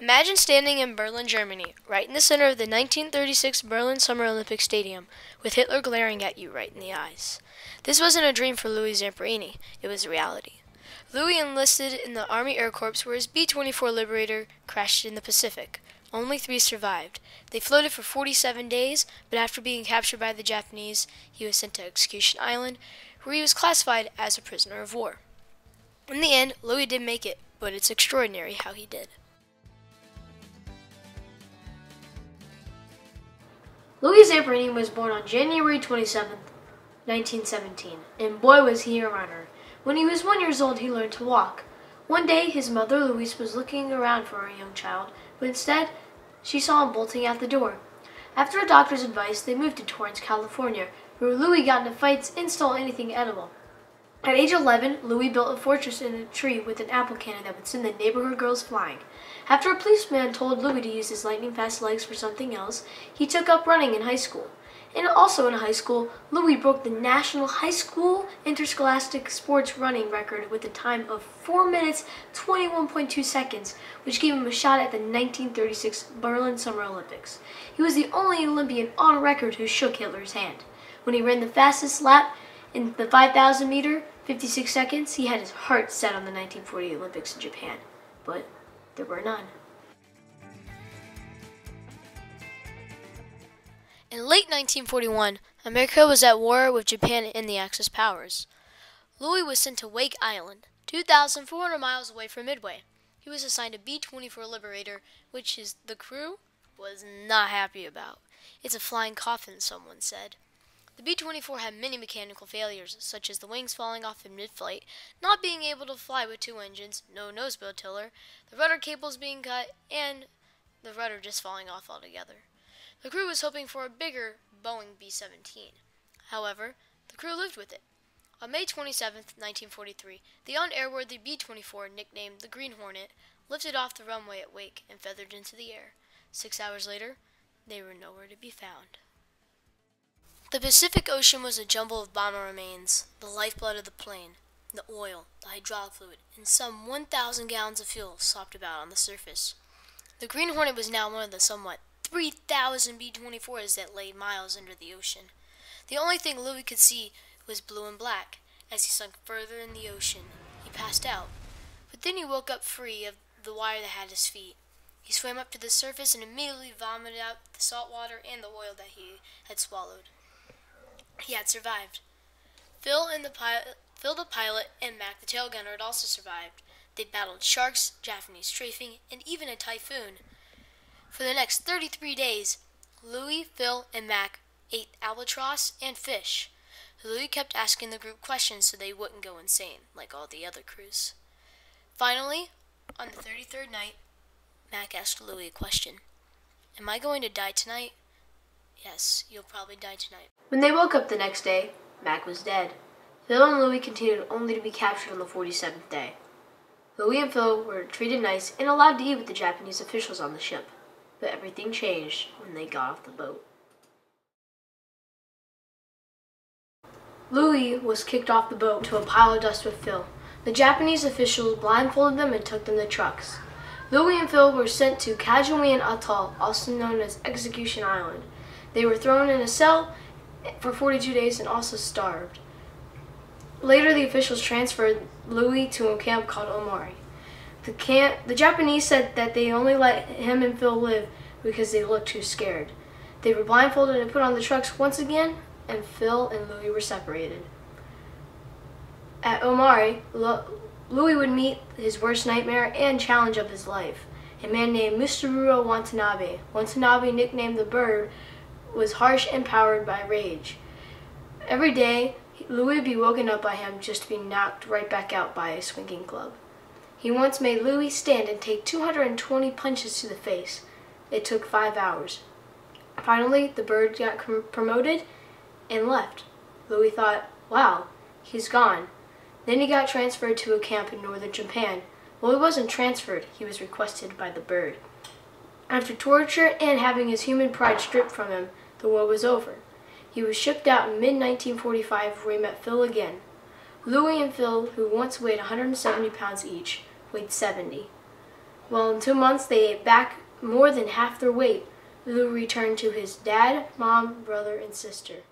Imagine standing in Berlin, Germany, right in the center of the 1936 Berlin Summer Olympic Stadium, with Hitler glaring at you right in the eyes. This wasn't a dream for Louis Zamperini, it was reality. Louis enlisted in the Army Air Corps where his B-24 Liberator crashed in the Pacific. Only 3 survived. They floated for 47 days, but after being captured by the Japanese, he was sent to Execution Island, where he was classified as a prisoner of war. In the end, Louis did make it, but it's extraordinary how he did. Louis Zamperini was born on January 27, 1917, and boy was he a runner. When he was 1 year old, he learned to walk. One day, his mother, Louise, was looking around for a young child, but instead, she saw him bolting out the door. After a doctor's advice, they moved to Torrance, California, where Louis got into fights and stole anything edible. At age 11, Louis built a fortress in a tree with an apple cannon that would send the neighborhood girls flying. After a policeman told Louis to use his lightning-fast legs for something else, he took up running in high school. And also in high school, Louis broke the national high school interscholastic sports running record with a time of 4 minutes 21.2 seconds, which gave him a shot at the 1936 Berlin Summer Olympics. He was the only Olympian on record who shook Hitler's hand. When he ran the fastest lap in the 5,000 meter, 56 seconds, he had his heart set on the 1940 Olympics in Japan. But there were none. In late 1941, America was at war with Japan and the Axis powers. Louis was sent to Wake Island, 2,400 miles away from Midway. He was assigned a B-24 Liberator, which the crew was not happy about. It's a flying coffin, someone said. The B-24 had many mechanical failures, such as the wings falling off in mid-flight, not being able to fly with 2 engines, no nose-wheel tiller, the rudder cables being cut, and the rudder just falling off altogether. The crew was hoping for a bigger Boeing B-17. However, the crew lived with it. On May 27, 1943, the unairworthy B-24, nicknamed the Green Hornet, lifted off the runway at Wake and feathered into the air. 6 hours later, they were nowhere to be found. The Pacific Ocean was a jumble of bomber remains, the lifeblood of the plane, the oil, the hydraulic fluid, and some 1,000 gallons of fuel slopped about on the surface. The Green Hornet was now one of the somewhat 3,000 B-24s that lay miles under the ocean. The only thing Louis could see was blue and black. As he sunk further in the ocean, he passed out. But then he woke up free of the wire that had his feet. He swam up to the surface and immediately vomited out the salt water and the oil that he had swallowed. He had survived. Phil, the pilot, and Mac, the tail gunner, had also survived. They battled sharks, Japanese strafing, and even a typhoon. For the next 33 days, Louis, Phil, and Mac ate albatross and fish. Louis kept asking the group questions so they wouldn't go insane, like all the other crews. Finally, on the 33rd night, Mac asked Louis a question. "Am I going to die tonight?" "Yes, you'll probably die tonight." When they woke up the next day, Mac was dead. Phil and Louis continued only to be captured on the 47th day. Louis and Phil were treated nice and allowed to eat with the Japanese officials on the ship. But everything changed when they got off the boat. Louis was kicked off the boat to a pile of dust with Phil. The Japanese officials blindfolded them and took them to trucks. Louis and Phil were sent to Kajuan Atoll, also known as Execution Island. They were thrown in a cell for 42 days and also starved. Later, the officials transferred Louis to a camp called Omari. The Japanese said that they only let him and Phil live because they looked too scared. They were blindfolded and put on the trucks once again, and Phil and Louis were separated. At Omari, Louis would meet his worst nightmare and challenge of his life, a man named Mitsuru Watanabe. Watanabe, nicknamed the Bird, was harsh and powered by rage. Every day, Louis would be woken up by him just to be knocked right back out by a swinging club. He once made Louis stand and take 220 punches to the face. It took 5 hours. Finally, the Bird got promoted and left. Louis thought, wow, he's gone. Then he got transferred to a camp in northern Japan. Well, he wasn't transferred, he was requested by the Bird. After torture and having his human pride stripped from him, the war was over. He was shipped out in mid-1945 where he met Phil again. Louis and Phil, who once weighed 170 pounds each, weighed 70. Well, in 2 months, they ate back more than half their weight. Lou returned to his dad, mom, brother, and sister.